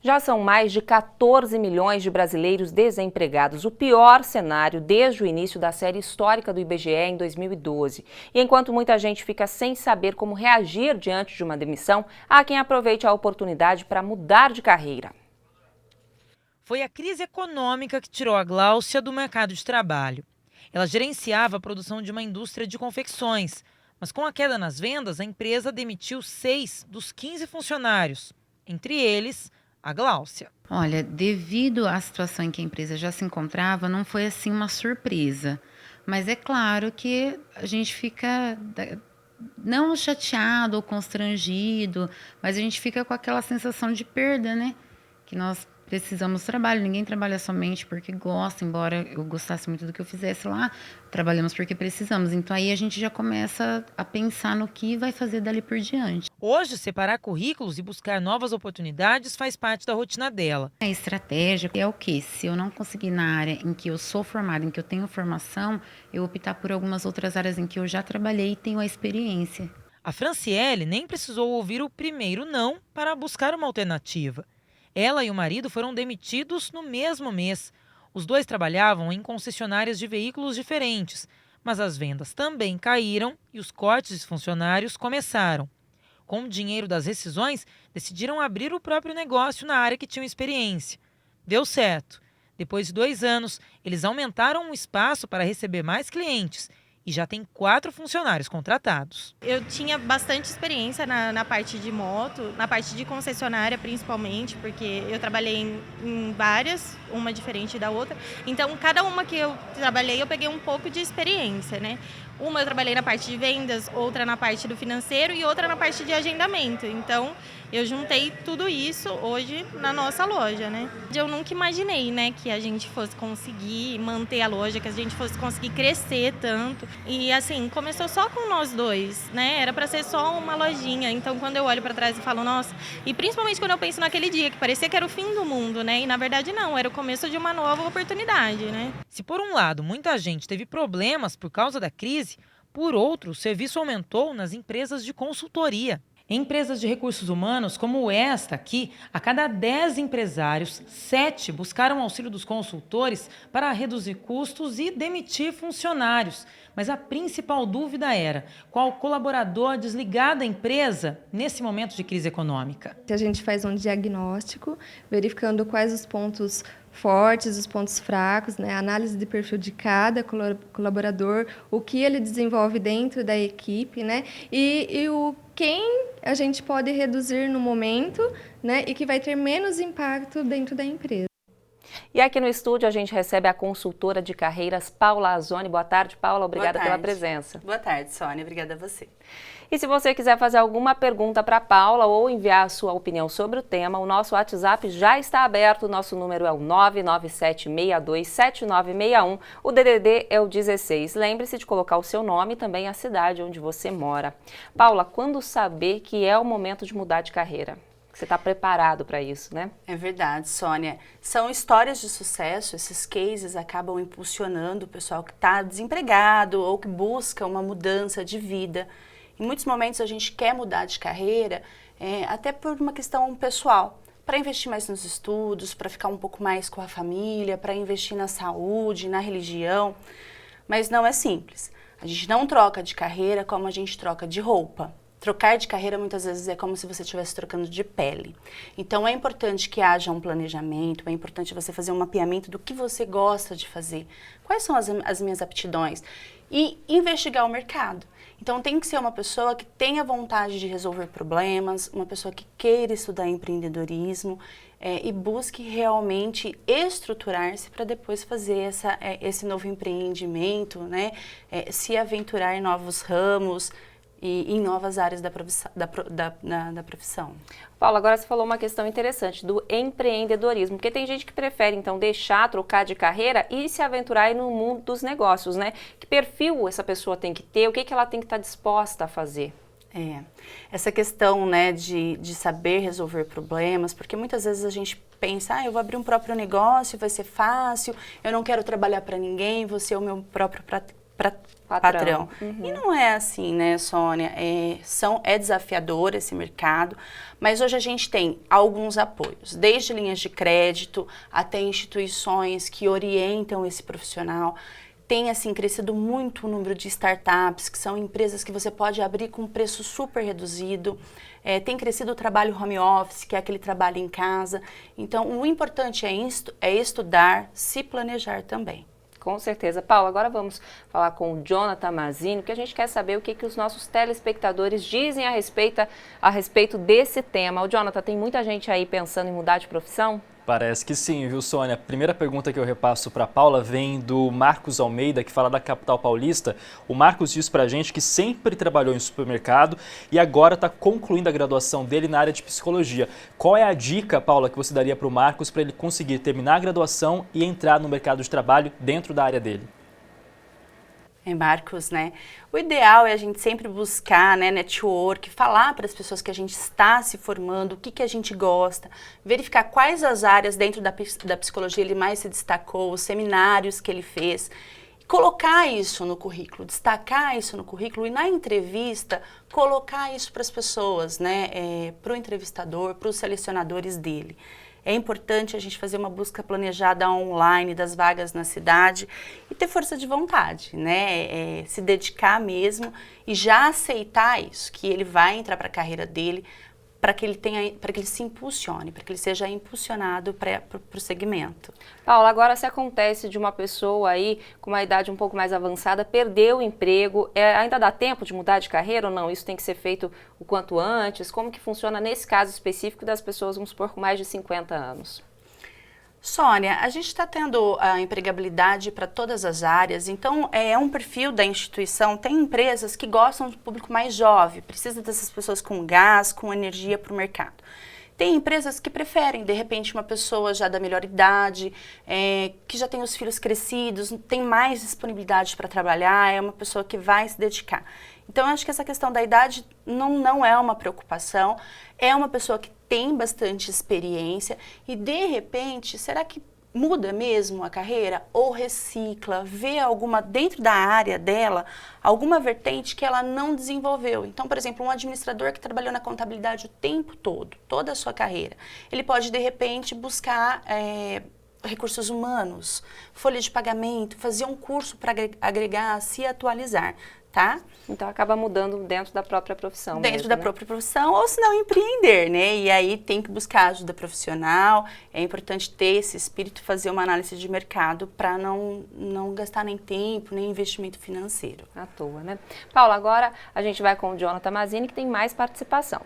Já são mais de 14 milhões de brasileiros desempregados, o pior cenário desde o início da série histórica do IBGE em 2012. E enquanto muita gente fica sem saber como reagir diante de uma demissão, há quem aproveite a oportunidade para mudar de carreira. Foi a crise econômica que tirou a Gláucia do mercado de trabalho. Ela gerenciava a produção de uma indústria de confecções, mas com a queda nas vendas, a empresa demitiu 6 dos 15 funcionários, entre eles a Gláucia. Olha, devido à situação em que a empresa já se encontrava, não foi assim uma surpresa. Mas é claro que a gente fica não chateado ou constrangido, mas a gente fica com aquela sensação de perda, né? Que nós precisamos do trabalho, ninguém trabalha somente porque gosta, embora eu gostasse muito do que eu fizesse lá, trabalhamos porque precisamos. Então aí a gente já começa a pensar no que vai fazer dali por diante. Hoje, separar currículos e buscar novas oportunidades faz parte da rotina dela. A estratégia é o quê? Se eu não conseguir na área em que eu sou formada, em que eu tenho formação, eu optar por algumas outras áreas em que eu já trabalhei e tenho a experiência. A Franciele nem precisou ouvir o primeiro não para buscar uma alternativa. Ela e o marido foram demitidos no mesmo mês. Os dois trabalhavam em concessionárias de veículos diferentes, mas as vendas também caíram e os cortes de funcionários começaram. Com o dinheiro das rescisões, decidiram abrir o próprio negócio na área que tinham experiência. Deu certo. Depois de 2 anos, eles aumentaram o espaço para receber mais clientes e já tem 4 funcionários contratados. Eu tinha bastante experiência na parte de moto, na parte de concessionária principalmente, porque eu trabalhei em várias, uma diferente da outra. Então, cada uma que eu trabalhei, eu peguei um pouco de experiência, né? Uma eu trabalhei na parte de vendas, outra na parte do financeiro e outra na parte de agendamento. Então, eu juntei tudo isso hoje na nossa loja, né? Eu nunca imaginei, né, que a gente fosse conseguir manter a loja, que a gente fosse conseguir crescer tanto. E assim, começou só com nós dois, né? Era para ser só uma lojinha. Então, quando eu olho para trás e falo, nossa, e principalmente quando eu penso naquele dia que parecia que era o fim do mundo, né? E na verdade não, era o começo de uma nova oportunidade, né? Se por um lado muita gente teve problemas por causa da crise, por outro, o serviço aumentou nas empresas de consultoria. Em empresas de recursos humanos, como esta aqui, a cada 10 empresários, 7 buscaram auxílio dos consultores para reduzir custos e demitir funcionários. Mas a principal dúvida era qual colaborador desligar da empresa nesse momento de crise econômica. A gente faz um diagnóstico, verificando quais os pontos fortes, os pontos fracos, né? A análise de perfil de cada colaborador, o que ele desenvolve dentro da equipe, né? E o quem a gente pode reduzir no momento, né? E que vai ter menos impacto dentro da empresa. E aqui no estúdio a gente recebe a consultora de carreiras Paula Azzoni. Boa tarde, Paula. Obrigada pela presença. Boa tarde, Sônia. Obrigada a você. E se você quiser fazer alguma pergunta para a Paula ou enviar a sua opinião sobre o tema, o nosso WhatsApp já está aberto. O nosso número é o 997627961. O DDD é o 16. Lembre-se de colocar o seu nome e também a cidade onde você mora. Paula, quando saber que é o momento de mudar de carreira? Você está preparado para isso, né? É verdade, Sônia. São histórias de sucesso, esses cases acabam impulsionando o pessoal que está desempregado ou que busca uma mudança de vida. Em muitos momentos a gente quer mudar de carreira, até por uma questão pessoal, para investir mais nos estudos, para ficar um pouco mais com a família, para investir na saúde, na religião. Mas não é simples. A gente não troca de carreira como a gente troca de roupa. Trocar de carreira muitas vezes é como se você estivesse trocando de pele. Então é importante que haja um planejamento, é importante você fazer um mapeamento do que você gosta de fazer, quais são as minhas aptidões e investigar o mercado. Então tem que ser uma pessoa que tenha vontade de resolver problemas, uma pessoa que queira estudar empreendedorismo e busque realmente estruturar-se para depois fazer esse novo empreendimento, né? Se aventurar em novos ramos, e em novas áreas da profissão. Paula, agora você falou uma questão interessante do empreendedorismo, porque tem gente que prefere, então, trocar de carreira e se aventurar aí no mundo dos negócios, né? Que perfil essa pessoa tem que ter, o que ela tem que estar disposta a fazer? Essa questão, né, de saber resolver problemas, porque muitas vezes a gente pensa, eu vou abrir um próprio negócio, vai ser fácil, eu não quero trabalhar para ninguém, vou ser o meu próprio para patrão. E não é assim, né, Sônia? É desafiador esse mercado, mas hoje a gente tem alguns apoios, desde linhas de crédito até instituições que orientam esse profissional. Tem, assim, crescido muito o número de startups, que são empresas que você pode abrir com um preço super reduzido. Tem crescido o trabalho home office, que é aquele trabalho em casa. Então, o importante é estudar, se planejar também. Com certeza. Paula, agora vamos falar com o Jonathan Mazzini, porque a gente quer saber o que os nossos telespectadores dizem a respeito desse tema. O Jonathan, tem muita gente aí pensando em mudar de profissão? Parece que sim, viu, Sônia? A primeira pergunta que eu repasso para a Paula vem do Marcos Almeida, que fala da capital paulista. O Marcos diz para a gente que sempre trabalhou em supermercado e agora está concluindo a graduação dele na área de psicologia. Qual é a dica, Paula, que você daria para o Marcos para ele conseguir terminar a graduação e entrar no mercado de trabalho dentro da área dele? Marcos, né? O ideal é a gente sempre buscar, né, network, falar para as pessoas que a gente está se formando, o que a gente gosta, verificar quais as áreas dentro da psicologia ele mais se destacou, os seminários que ele fez, colocar isso no currículo, destacar isso no currículo e na entrevista colocar isso para as pessoas, né, para o entrevistador, para os selecionadores dele. É importante a gente fazer uma busca planejada online das vagas na cidade e ter força de vontade, né? Se dedicar mesmo e já aceitar isso, que ele vai entrar para a carreira dele, para que ele se impulsione, para que ele seja impulsionado para o segmento. Paula, agora se acontece de uma pessoa aí com uma idade um pouco mais avançada, perder o emprego, ainda dá tempo de mudar de carreira ou não? Isso tem que ser feito o quanto antes? Como que funciona nesse caso específico das pessoas, vamos supor, com mais de 50 anos? Sônia, a gente está tendo a empregabilidade para todas as áreas, então é um perfil da instituição. Tem empresas que gostam do público mais jovem, precisa dessas pessoas com gás, com energia para o mercado. Tem empresas que preferem, de repente, uma pessoa já da melhor idade, que já tem os filhos crescidos, tem mais disponibilidade para trabalhar, é uma pessoa que vai se dedicar. Então, eu acho que essa questão da idade não é uma preocupação, é uma pessoa que tem bastante experiência e, de repente, será que muda mesmo a carreira ou recicla, vê alguma, dentro da área dela, alguma vertente que ela não desenvolveu. Então, por exemplo, um administrador que trabalhou na contabilidade o tempo todo, toda a sua carreira, ele pode, de repente, buscar recursos humanos, folha de pagamento, fazer um curso para agregar, se atualizar. Tá? Então acaba mudando dentro da própria profissão. Dentro da própria profissão, ou se não empreender, né? E aí tem que buscar ajuda profissional, é importante ter esse espírito, fazer uma análise de mercado para não gastar nem tempo, nem investimento financeiro. À toa, né? Paula, agora a gente vai com o Jonathan Mazzini, que tem mais participação.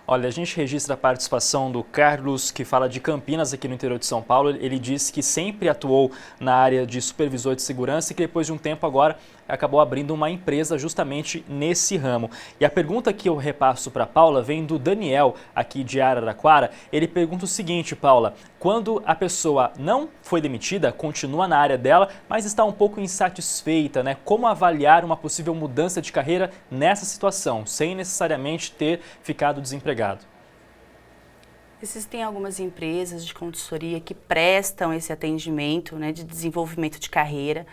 Olha, a gente registra a participação do Carlos, que fala de Campinas, aqui no interior de São Paulo. Ele disse que sempre atuou na área de supervisor de segurança e que depois de um tempo agora acabou abrindo uma empresa justamente nesse ramo. E a pergunta que eu repasso para a Paula vem do Daniel, aqui de Araraquara. Ele pergunta o seguinte, Paula: quando a pessoa não foi demitida, continua na área dela, mas está um pouco insatisfeita, né? Como avaliar uma possível mudança de carreira nessa situação, sem necessariamente ter ficado desempregado? Existem algumas empresas de consultoria que prestam esse atendimento, né, de desenvolvimento de carreira.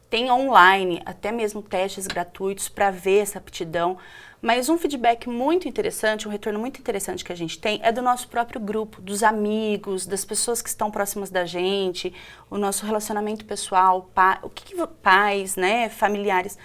Tem online, até mesmo testes gratuitos para ver essa aptidão. Mas um feedback muito interessante, um retorno muito interessante que a gente tem é do nosso próprio grupo, dos amigos, das pessoas que estão próximas da gente, o nosso relacionamento pessoal, pais, né, familiares.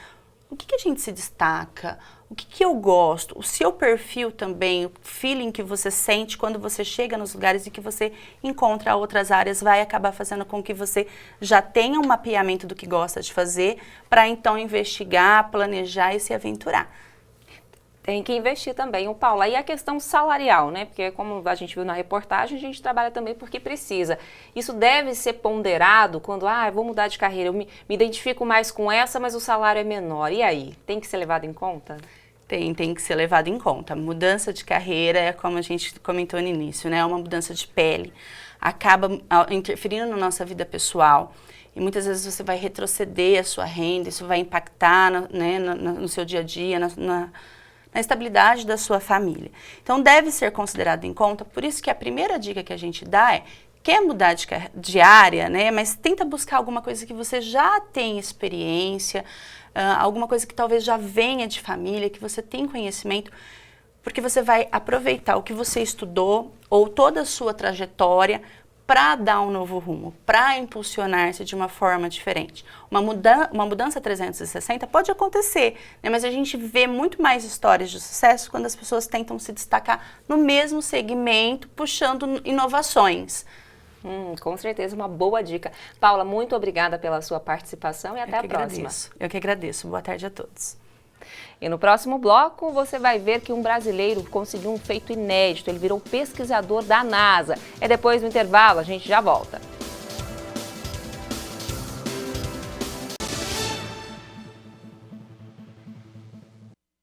O que a gente se destaca? O que eu gosto? O seu perfil também, o feeling que você sente quando você chega nos lugares e que você encontra outras áreas, vai acabar fazendo com que você já tenha um mapeamento do que gosta de fazer, para então investigar, planejar e se aventurar. Tem que investir também, Paula. E a questão salarial, né? Porque como a gente viu na reportagem, a gente trabalha também porque precisa. Isso deve ser ponderado quando, eu vou mudar de carreira, eu me identifico mais com essa, mas o salário é menor. E aí? Tem que ser levado em conta? Tem que ser levado em conta. Mudança de carreira é como a gente comentou no início, né? É uma mudança de pele. Acaba interferindo na nossa vida pessoal. E muitas vezes você vai retroceder a sua renda, isso vai impactar no seu dia a dia, na estabilidade da sua família. Então, deve ser considerado em conta, por isso que a primeira dica que a gente dá é quer mudar de área, né? Mas tenta buscar alguma coisa que você já tem experiência, alguma coisa que talvez já venha de família, que você tem conhecimento, porque você vai aproveitar o que você estudou ou toda a sua trajetória para dar um novo rumo, para impulsionar-se de uma forma diferente. Uma mudança 360 pode acontecer, né? Mas a gente vê muito mais histórias de sucesso quando as pessoas tentam se destacar no mesmo segmento, puxando inovações. Com certeza, uma boa dica. Paula, muito obrigada pela sua participação e até a próxima. Eu que agradeço. Boa tarde a todos. E no próximo bloco, você vai ver que um brasileiro conseguiu um feito inédito. Ele virou pesquisador da NASA. É depois do intervalo, a gente já volta.